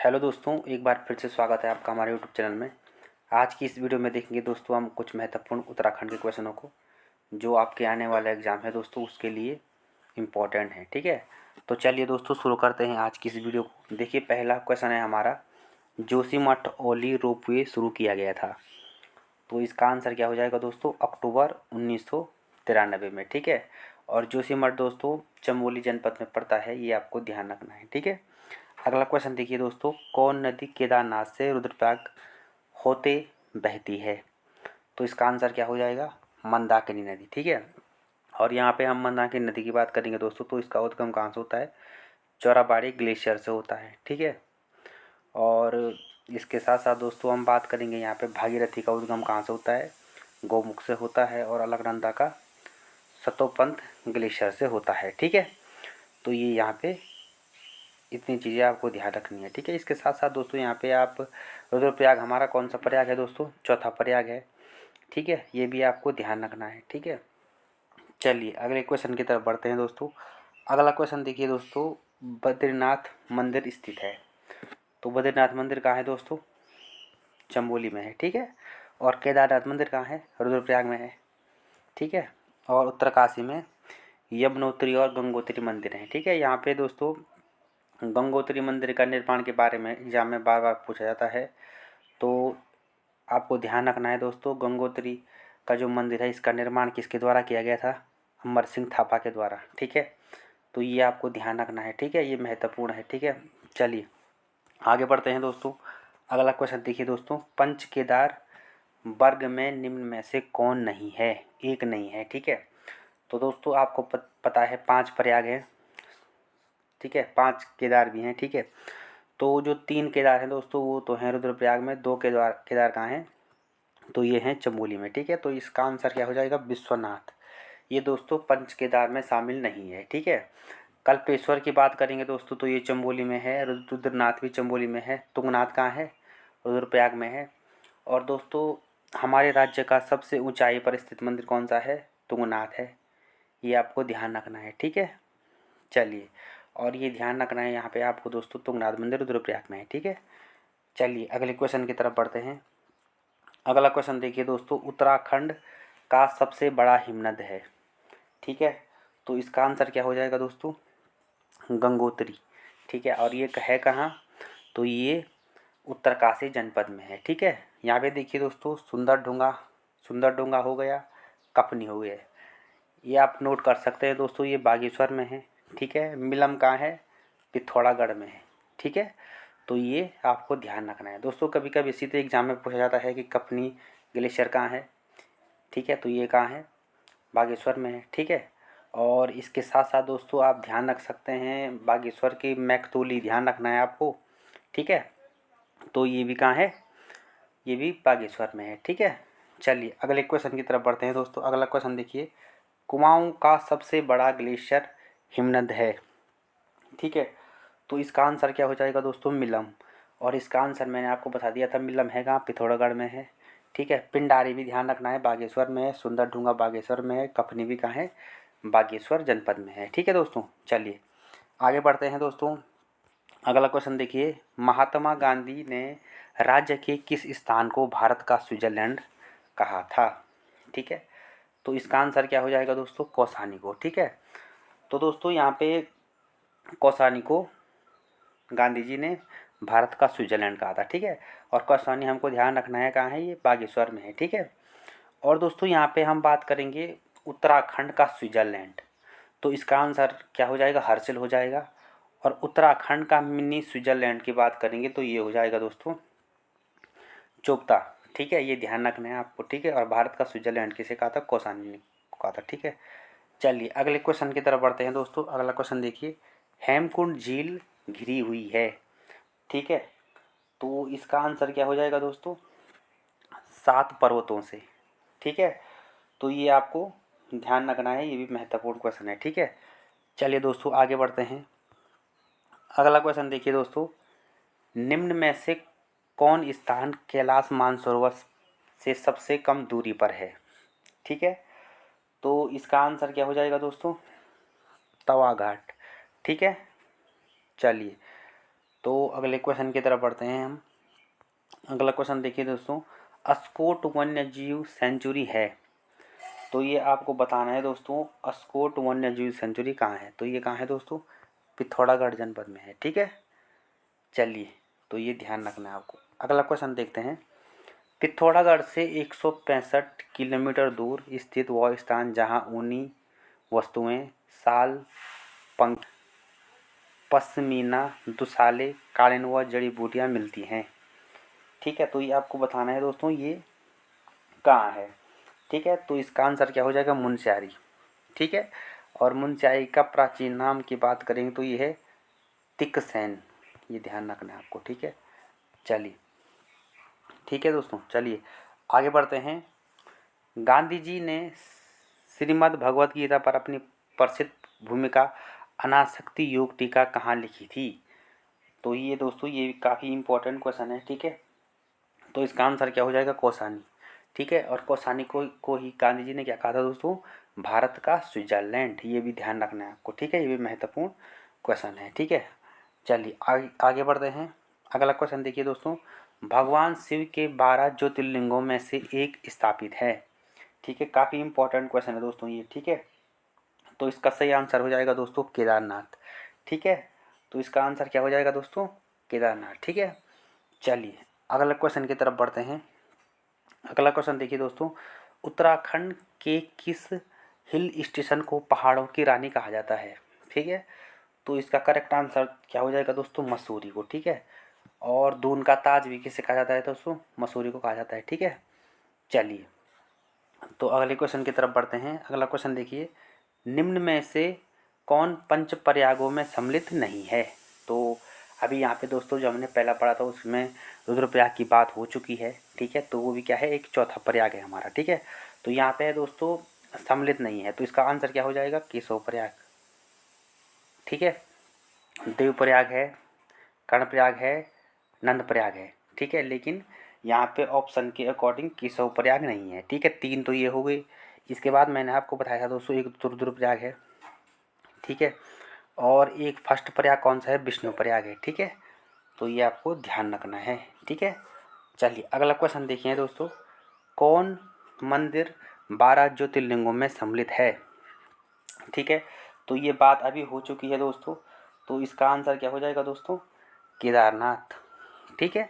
Hello दोस्तों, एक बार फिर से स्वागत है आपका हमारे यूट्यूब चैनल में। आज की इस वीडियो में देखेंगे दोस्तों हम कुछ महत्वपूर्ण उत्तराखंड के क्वेश्चनों को, जो आपके आने वाला एग्ज़ाम है दोस्तों उसके लिए इम्पोर्टेंट है। ठीक है, तो चलिए दोस्तों शुरू करते हैं आज की इस वीडियो को। देखिए, पहला क्वेश्चन है हमारा, जोशीमठ ओली रोपवे शुरू किया गया था। तो इसका आंसर क्या हो जाएगा दोस्तों? अक्टूबर 1993 में। ठीक है, और जोशीमठ दोस्तों चमोली जनपद में पड़ता है, ये आपको ध्यान रखना है। ठीक है, अगला क्वेश्चन देखिए दोस्तों, कौन नदी केदारनाथ से रुद्रप्रयाग होते बहती है? तो इसका आंसर क्या हो जाएगा? मंदाकिनी नदी। ठीक है, और यहाँ पे हम मंदाकिनी नदी की बात करेंगे दोस्तों, तो इसका उद्गम कहाँ से होता है? चौराबाड़ी ग्लेशियर से होता है। ठीक है, और इसके साथ साथ दोस्तों हम बात करेंगे यहाँ पे भागीरथी का उद्गम कहाँ से होता है? गौमुख से होता है, और अलकनंदा का सतोपंथ ग्लेशियर से होता है। ठीक है, तो ये यहाँ पे इतनी चीज़ें आपको ध्यान रखनी है। ठीक है, इसके साथ साथ दोस्तों यहाँ पे आप रुद्रप्रयाग हमारा कौन सा प्रयाग है दोस्तों? चौथा प्रयाग है। ठीक है, ये भी आपको ध्यान रखना है। ठीक है, चलिए अगले क्वेश्चन की तरफ बढ़ते हैं दोस्तों। अगला क्वेश्चन देखिए दोस्तों, बद्रीनाथ मंदिर स्थित है। तो बद्रीनाथ मंदिर कहाँ है दोस्तों? चमोली में है। ठीक है, और केदारनाथ मंदिर कहाँ है? रुद्रप्रयाग में है। ठीक है, और उत्तरकाशी में यमुनोत्री और गंगोत्री मंदिर हैं। ठीक है, यहाँ पे दोस्तों गंगोत्री मंदिर का निर्माण के बारे में एग्जाम में बार बार पूछा जाता है, तो आपको ध्यान रखना है दोस्तों, गंगोत्री का जो मंदिर है इसका निर्माण किसके द्वारा किया गया था? अमर सिंह थापा के द्वारा। ठीक है, तो ये आपको ध्यान रखना है। ठीक है, ये महत्वपूर्ण है। ठीक है, चलिए आगे बढ़ते हैं दोस्तों। अगला क्वेश्चन देखिए दोस्तों, पंच केदार वर्ग में निम्न में से कौन नहीं है? एक नहीं है। ठीक है, तो दोस्तों आपको पता है 5 प्रयाग हैं। ठीक है, 5 केदार भी हैं। ठीक है, तो जो 3 केदार हैं दोस्तों वो तो हैं रुद्रप्रयाग में, 2 केदार केदार कहाँ हैं? तो ये हैं चमोली में। ठीक है, तो इसका आंसर क्या हो जाएगा? विश्वनाथ। ये दोस्तों पंच केदार में शामिल नहीं है। ठीक है, कल्पेश्वर की बात करेंगे दोस्तों तो ये चमोली में है, रुद्रनाथ भी चमोली में है। तुंगनाथ कहाँ है? रुद्रप्रयाग में है। और दोस्तों हमारे राज्य का सबसे ऊंचाई पर स्थित मंदिर कौन सा है? तुंगनाथ है। ये आपको ध्यान रखना है। ठीक है, चलिए, और ये ध्यान रखना है यहाँ पे आपको दोस्तों, तुंगनाथ मंदिर रुद्रप्रयाग में है। ठीक है, चलिए अगले क्वेश्चन की तरफ बढ़ते हैं। अगला क्वेश्चन देखिए दोस्तों, उत्तराखंड का सबसे बड़ा हिमनद है। ठीक है, तो इसका आंसर क्या हो जाएगा दोस्तों? गंगोत्री। ठीक है, और ये है कहाँ? तो ये उत्तरकाशी जनपद में है। ठीक है, यहाँ पे देखिए दोस्तों, सुंदर ढूंगा हो गया, कपनी हो गया, ये आप नोट कर सकते हैं दोस्तों, ये बागेश्वर में है। ठीक है, मिलम कहाँ है? पिथौरागढ़ में है। ठीक है, तो ये आपको ध्यान रखना है दोस्तों। कभी कभी इसी तरह एग्जाम में पूछा जाता है कि कपनी ग्लेशियर कहाँ है? ठीक है, तो ये कहाँ है? बागेश्वर में है। ठीक है, और इसके साथ साथ दोस्तों आप ध्यान रख सकते हैं बागेश्वर की मैकतोली, ध्यान रखना है आपको। ठीक है, तो ये भी कहाँ है? ये भी बागेश्वर में है। ठीक है, चलिए अगले क्वेश्चन की तरफ बढ़ते हैं दोस्तों। अगला क्वेश्चन देखिए, कुमाऊं का सबसे बड़ा ग्लेशियर हिमनद है। ठीक है, तो इसका आंसर क्या हो जाएगा दोस्तों? मिलम। और इसका आंसर मैंने आपको बता दिया था, मिलम है कहाँ? पिथौरागढ़ में है। ठीक है, पिंडारी भी ध्यान रखना है, बागेश्वर में है। सुंदरढूंगा बागेश्वर में है। कफनी भी कहाँ है? बागेश्वर जनपद में है। ठीक है दोस्तों, चलिए आगे बढ़ते हैं दोस्तों। अगला क्वेश्चन देखिए, महात्मा गांधी ने राज्य के किस स्थान को भारत का स्विट्जरलैंड कहा था? ठीक है, तो इसका आंसर क्या हो जाएगा दोस्तों? कौसानी को। ठीक है, तो दोस्तों यहाँ पे कौसानी को गांधी जी ने भारत का स्विट्जरलैंड कहा था। ठीक है, और कौसानी हमको ध्यान रखना है कहाँ है? ये बागेश्वर में है। ठीक है, और दोस्तों यहाँ पे हम बात करेंगे उत्तराखंड का स्विट्जरलैंड, तो इसका आंसर क्या हो जाएगा? हर्षिल हो जाएगा। और उत्तराखंड का मिनी स्विट्जरलैंड की बात करेंगे तो ये हो जाएगा दोस्तों चोपता। ठीक है, ये ध्यान रखना है आपको। ठीक है, और भारत का स्विट्जरलैंड किसे कहा था? कौसानी ने कहा था। ठीक है, चलिए अगले क्वेश्चन की तरफ बढ़ते हैं दोस्तों। अगला क्वेश्चन देखिए, हेमकुंड झील घिरी हुई है। ठीक है, तो इसका आंसर क्या हो जाएगा दोस्तों? 7 पर्वतों से। ठीक है, तो ये आपको ध्यान रखना है, ये भी महत्वपूर्ण क्वेश्चन है। ठीक है, चलिए दोस्तों आगे बढ़ते हैं। अगला क्वेश्चन देखिए दोस्तों, निम्न में से कौन स्थान कैलाश मानसरोवर से सबसे कम दूरी पर है? ठीक है, तो इसका आंसर क्या हो जाएगा दोस्तों? तवा घाट। ठीक है, चलिए तो अगले क्वेश्चन की तरफ बढ़ते हैं हम। अगला क्वेश्चन देखिए दोस्तों, अस्कोट वन्यजीव सेंचुरी है। तो ये आपको बताना है दोस्तों, अस्कोट वन्यजीव सेंचुरी कहाँ है। तो ये कहाँ है दोस्तों, पिथौरागढ़ जनपद में है। ठीक है, चलिए, तो ये ध्यान रखना है आपको। अगला क्वेश्चन देखते हैं, पिथौरागढ़ से 165 किलोमीटर दूर स्थित वह स्थान जहाँ ऊनी वस्तुएं, साल, पंख, पश्मीना, दुशाले, कालीन व जड़ी बूटियाँ मिलती हैं। ठीक है, तो ये आपको बताना है दोस्तों, ये कहाँ है। ठीक है, तो इसका आंसर क्या हो जाएगा, मुनस्यारी। ठीक है, और मुनस्यारी का प्राचीन नाम की बात करेंगे तो ये है तिकसैन। ये ध्यान रखना है आपको। ठीक है, चलिए, ठीक है दोस्तों, चलिए आगे बढ़ते हैं। गांधी जी ने श्रीमद् भगवत गीता पर अपनी प्रसिद्ध भूमिका अनासक्ति योग टीका कहाँ लिखी थी। तो ये दोस्तों, ये काफ़ी इंपॉर्टेंट क्वेश्चन है। ठीक है, तो इसका आंसर क्या हो जाएगा, कौसानी। ठीक है, और कौसानी को ही गांधी जी ने क्या कहा था दोस्तों, भारत का स्विट्जरलैंड। ये भी ध्यान रखना है आपको। ठीक है, ये भी महत्वपूर्ण क्वेश्चन है। ठीक है, चलिए आगे बढ़ते हैं। अगला क्वेश्चन देखिए दोस्तों, भगवान शिव के 12 ज्योतिर्लिंगों में से एक स्थापित है। ठीक है, काफ़ी इंपॉर्टेंट क्वेश्चन है दोस्तों ये। ठीक है, तो इसका सही आंसर हो जाएगा दोस्तों केदारनाथ। ठीक है, तो इसका आंसर क्या हो जाएगा दोस्तों, केदारनाथ। ठीक है, चलिए अगला क्वेश्चन की तरफ बढ़ते हैं। अगला क्वेश्चन देखिए दोस्तों, उत्तराखंड के किस हिल स्टेशन को पहाड़ों की रानी कहा जाता है। ठीक है, तो इसका करेक्ट आंसर क्या हो जाएगा दोस्तों, मसूरी को। ठीक है, और दून का ताज भी किसे कहा जाता है दोस्तों, मसूरी को कहा जाता है। ठीक है, चलिए, तो अगले क्वेश्चन की तरफ बढ़ते हैं। अगला क्वेश्चन देखिए, निम्न में से कौन पंच प्रयागों में सम्मिलित नहीं है। तो अभी यहाँ पे दोस्तों जो हमने पहला पढ़ा था उसमें रुद्रप्रयाग की बात हो चुकी है। ठीक है, तो वो भी क्या है, एक चौथा प्रयाग है हमारा। ठीक है, तो यहाँ पे है दोस्तों सम्मिलित नहीं है, तो इसका आंसर क्या हो जाएगा, केशव प्रयाग। ठीक है, देव प्रयाग है, कर्णप्रयाग है, नंद प्रयाग है। ठीक है, लेकिन यहाँ पे ऑप्शन के अकॉर्डिंग केशव प्रयाग नहीं है। ठीक है, 3 तो ये हो गई। इसके बाद मैंने आपको बताया था दोस्तों, एक रुद्रप्रयाग है। ठीक है, और एक फर्स्ट प्रयाग कौन सा है, विष्णु प्रयाग है। ठीक है, तो ये आपको ध्यान रखना है। ठीक है, चलिए अगला क्वेश्चन देखिए दोस्तों, कौन मंदिर 12 ज्योतिर्लिंगों में सम्मिलित है। ठीक है, तो ये बात अभी हो चुकी है दोस्तों, तो इसका आंसर क्या हो जाएगा दोस्तों, केदारनाथ। ठीक है,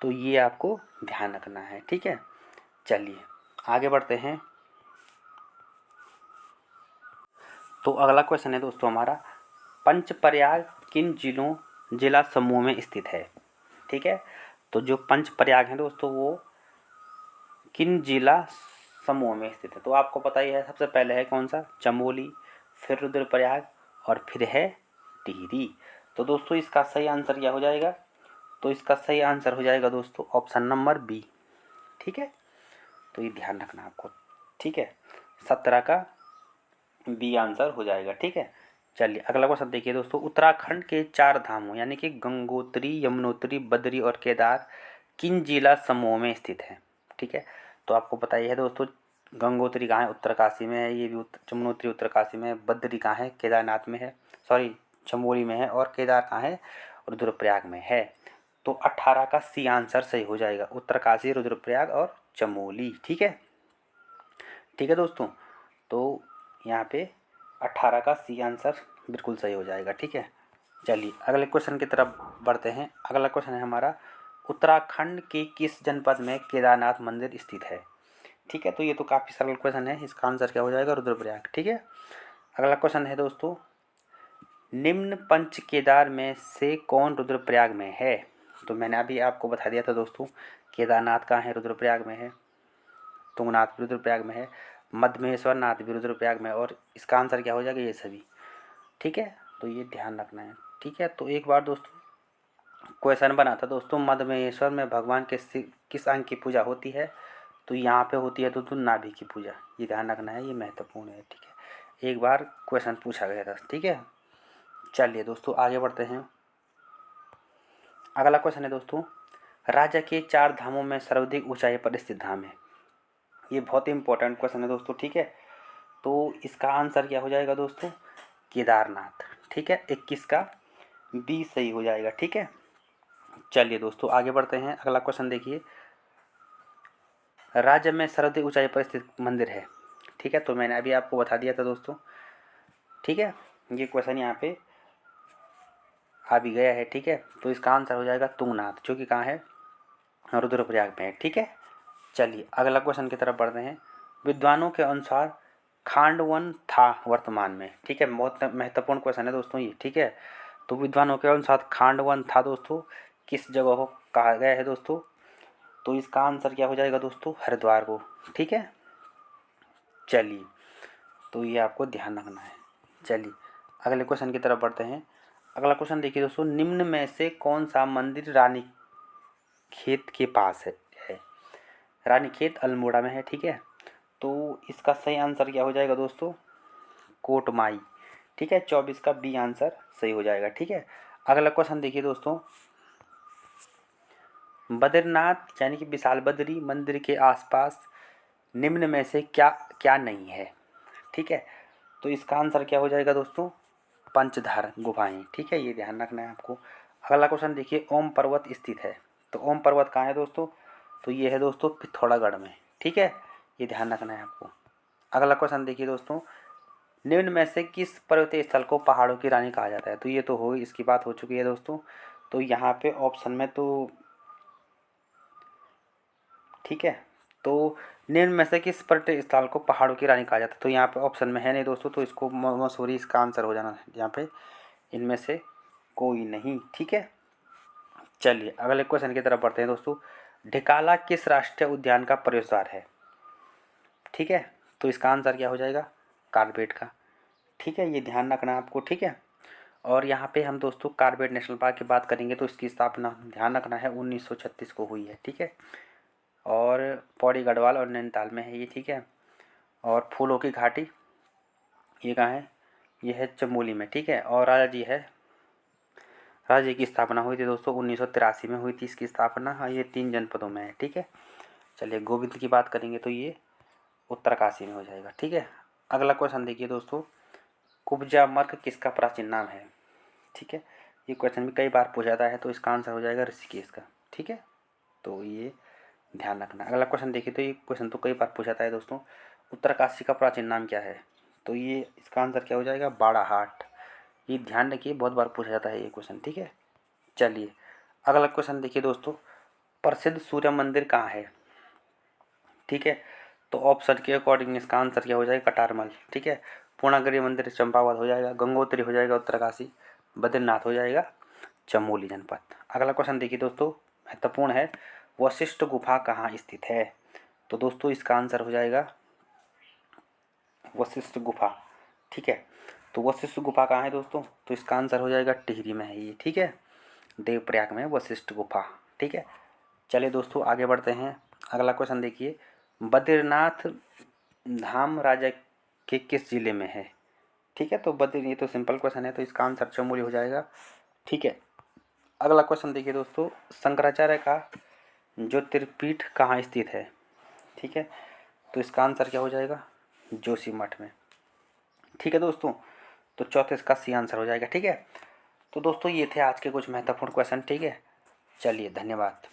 तो ये आपको ध्यान रखना है। ठीक है, चलिए आगे बढ़ते हैं। तो अगला क्वेश्चन है दोस्तों हमारा, पंचप्रयाग किन जिला समूह में स्थित है। ठीक है, तो जो पंचप्रयाग हैं दोस्तों वो किन जिला समूह में स्थित है। तो आपको पता ही है, सबसे पहले है कौन सा, चमोली, फिर रुद्रप्रयाग, और फिर है टिहरी। तो दोस्तों इसका सही आंसर क्या हो जाएगा, तो इसका सही आंसर हो जाएगा दोस्तों ऑप्शन नंबर बी। ठीक है, तो ये ध्यान रखना आपको। ठीक है, 17 का बी आंसर हो जाएगा। ठीक है, चलिए अगला क्वेश्चन देखिए दोस्तों, उत्तराखंड के 4 धामों यानी कि गंगोत्री, यमुनोत्री, बद्री और केदार किन जिला समूह में स्थित है। ठीक है, तो आपको पता ही है दोस्तों, गंगोत्री कहाँ है, उत्तरकाशी में है। ये भी यमुनोत्री उत्तरकाशी में है। बद्री कहाँ है, केदारनाथ में है, सॉरी चमोली में है। और केदार कहाँ है, रुद्रप्रयाग में है। तो 18 का सी आंसर सही हो जाएगा, उत्तरकाशी, रुद्रप्रयाग और चमोली। ठीक है, ठीक है दोस्तों, तो यहाँ पे 18 का सी आंसर बिल्कुल सही हो जाएगा। ठीक है, चलिए अगले क्वेश्चन की तरफ बढ़ते हैं। अगला क्वेश्चन है हमारा, उत्तराखंड के किस जनपद में केदारनाथ मंदिर स्थित है। ठीक है, तो ये तो काफ़ी सरल क्वेश्चन है, इसका आंसर क्या हो जाएगा, रुद्रप्रयाग। ठीक है, अगला क्वेश्चन है दोस्तों, निम्न पंच केदार में से कौन रुद्रप्रयाग में है। तो मैंने अभी आपको बता दिया था दोस्तों, केदारनाथ कहाँ है, रुद्रप्रयाग में है। तुंगनाथ भी रुद्रप्रयाग में है। मध्यमेश्वर नाथ भी रुद्रप्रयाग में है। और इसका आंसर क्या हो जाएगा, ये सभी। ठीक है, तो ये ध्यान रखना है। ठीक है, तो एक बार दोस्तों क्वेश्चन बना था दोस्तों, मध्यमेश्वर में भगवान के किस अंग की पूजा होती है। तो यहाँ पे होती है दोस्तों नाभि की पूजा। ये ध्यान रखना है, ये महत्वपूर्ण है। ठीक है, एक बार क्वेश्चन पूछा गया था। ठीक है, चलिए दोस्तों आगे बढ़ते हैं। अगला क्वेश्चन है दोस्तों, राज्य के 4 धामों में सर्वाधिक ऊंचाई पर स्थित धाम है। ये बहुत ही इंपॉर्टेंट क्वेश्चन है दोस्तों। ठीक है, तो इसका आंसर क्या हो जाएगा दोस्तों, केदारनाथ। ठीक है, 21 का बी सही हो जाएगा। ठीक है, चलिए दोस्तों आगे बढ़ते हैं। अगला क्वेश्चन देखिए, राज्य में सर्वाधिक ऊंचाई पर स्थित मंदिर है। ठीक है, तो मैंने अभी आपको बता दिया था दोस्तों। ठीक है, ये क्वेश्चन यहाँ पे आ भी गया है। ठीक है, तो इसका आंसर हो जाएगा तुंगनाथ, जो कि कहाँ है, रुद्रप्रयाग में है। ठीक है, चलिए अगला क्वेश्चन की तरफ बढ़ते हैं। विद्वानों के अनुसार खांडवन था वर्तमान में। ठीक है, बहुत महत्वपूर्ण क्वेश्चन है दोस्तों ये। ठीक है, तो विद्वानों के अनुसार खांडवन था दोस्तों किस जगह को कहा गया है दोस्तों, तो इसका आंसर क्या हो जाएगा दोस्तों, हरिद्वार को। ठीक है, चलिए तो ये आपको ध्यान रखना है। चलिए अगले क्वेश्चन की तरफ बढ़ते हैं। अगला क्वेश्चन देखिए दोस्तों, निम्न में से कौन सा मंदिर रानी खेत के पास है। रानी खेत अल्मोड़ा में है। ठीक है, तो इसका सही आंसर क्या हो जाएगा दोस्तों, कोटमाई। ठीक है, 24 का बी आंसर सही हो जाएगा। ठीक है, अगला क्वेश्चन देखिए दोस्तों, बद्रीनाथ यानी कि विशाल बद्री मंदिर के आसपास निम्न में से क्या क्या नहीं है। ठीक है, तो इसका आंसर क्या हो जाएगा दोस्तों, पंचधार गुफाएं। ठीक है, ये ध्यान रखना है आपको। अगला क्वेश्चन देखिए, ओम पर्वत स्थित है। तो ओम पर्वत कहाँ है दोस्तों, तो ये है दोस्तों पिथौरागढ़ में। ठीक है, ये ध्यान रखना है आपको। अगला क्वेश्चन देखिए दोस्तों, निम्न में से किस पर्वतीय स्थल को पहाड़ों की रानी कहा जाता है। तो ये तो हो इसकी बात हो चुकी है दोस्तों। तो यहाँ पे ऑप्शन में तो ठीक है, तो निम्न में से किस पर्यटक स्थल को पहाड़ों की रानी कहा जाता है, तो यहाँ पे ऑप्शन में है नहीं दोस्तों, तो इसको मसूरी इसका आंसर हो जाना है यहाँ पे, इनमें से कोई नहीं। ठीक है, चलिए अगले क्वेश्चन की तरफ बढ़ते हैं दोस्तों। ढिकाला किस राष्ट्रीय उद्यान का प्रवेश द्वार है। ठीक है, तो इसका आंसर क्या हो जाएगा, कार्बेट का। ठीक है, ये ध्यान रखना है आपको। ठीक है, और यहाँ पे हम दोस्तों कार्बेट नेशनल पार्क की बात करेंगे तो इसकी स्थापना ध्यान रखना है 1936 को हुई है। ठीक है, और पौड़ी गढ़वाल और नैनीताल में है ये। ठीक है, और फूलों की घाटी ये कहाँ है, ये है चमोली में। ठीक है, और राजा जी की स्थापना हुई थी दोस्तों 1983 में हुई थी इसकी स्थापना। हाँ, ये 3 जनपदों में है। ठीक है, चलिए गोविंद की बात करेंगे तो ये उत्तरकाशी में हो जाएगा। ठीक है, अगला क्वेश्चन देखिए दोस्तों, कुब्जा मर्ग किसका प्राचीन नाम है। ठीक है, ये क्वेश्चन भी कई बार पूछा जाता है, तो इसका आंसर हो जाएगा ऋषिकेश का। ठीक है, तो ये ध्यान रखना। अगला क्वेश्चन देखिए, तो ये क्वेश्चन तो कई बार पूछा जाता है दोस्तों, उत्तरकाशी का प्राचीन नाम क्या है, तो ये इसका आंसर क्या हो जाएगा, बाड़ाहाट। ये ध्यान रखिए, बहुत बार पूछा जाता है ये क्वेश्चन। ठीक है, चलिए अगला क्वेश्चन देखिए दोस्तों, प्रसिद्ध सूर्य मंदिर कहाँ है। ठीक है, तो ऑप्शन के अकॉर्डिंग इसका आंसर क्या हो जाएगा, कटारमल। ठीक है, पूर्णागिरि मंदिर चंपावत हो जाएगा, गंगोत्री हो जाएगा उत्तरकाशी, बद्रीनाथ हो जाएगा चमोली जनपद। अगला क्वेश्चन देखिए दोस्तों, महत्वपूर्ण है, वशिष्ठ गुफा कहाँ स्थित है। तो दोस्तों इसका आंसर हो जाएगा वशिष्ठ गुफा। ठीक है, तो वशिष्ठ गुफा कहाँ है दोस्तों, तो इसका आंसर हो जाएगा टिहरी में है ये। ठीक है, देवप्रयाग में वशिष्ठ गुफा। ठीक है, चलिए दोस्तों आगे बढ़ते हैं। अगला क्वेश्चन देखिए, बद्रीनाथ धाम राज्य के किस जिले में है। ठीक है, तो बद्री, ये तो सिंपल क्वेश्चन है, तो इसका आंसर चमोली हो जाएगा। ठीक है, अगला क्वेश्चन देखिए दोस्तों, शंकराचार्य का ज्योतिर्पीठ कहाँ स्थित है। ठीक है, तो इसका आंसर क्या हो जाएगा, जोशीमठ में। ठीक है दोस्तों, तो चौथे इसका सी आंसर हो जाएगा। ठीक है, तो दोस्तों ये थे आज के कुछ महत्वपूर्ण क्वेश्चन। ठीक है, चलिए धन्यवाद।